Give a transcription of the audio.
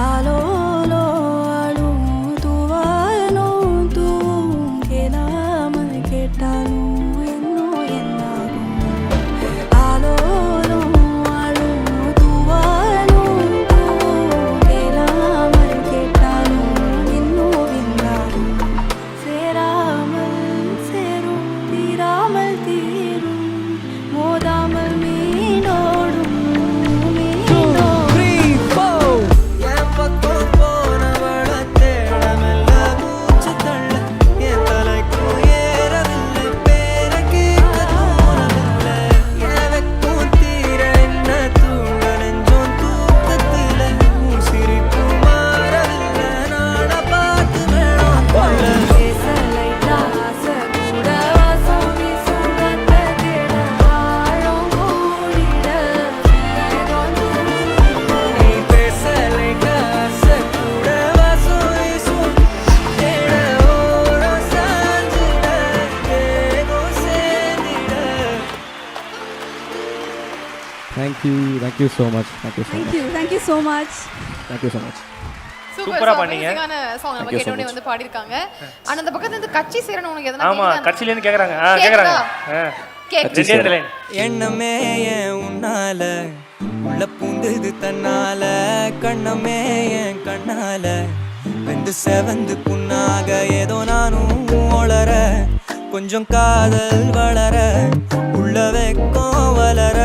ஆலோலோ அழும் தூவாலும் தூவும் கேளாமல் கேட்டாலும் இன்னும் என்னாகும் ஆலோலோ அழும் தூவாலும் தூவும் கேளாமல் கேட்டாலும் இன்னும் என்னாகும் சேராமல் சேரும் தீராமல் தீரும் மோதாமல் மீனோடும் Thank you so much. Thank you so much. சூப்பரா பண்ணீங்க. சாங் நம்ம கேட்டோனே வந்து பாடி இருக்காங்க. ஆனா அந்த பக்கத்துல இருந்து கட்சி சேரணும் உங்களுக்கு எதனா ஆமா கட்சில இருந்து கேக்குறாங்க. கேக்குறாங்க. எண்ணமே ஏன் உன்னால உள்ள பூந்தது தன்னால கண்ணமே ஏன் கண்ணால வெந்து செவந்து புண்ணாக ஏதோ நானும் ஒளர கொஞ்சம் காதல் வளர உள்ள வெக்கம் வளர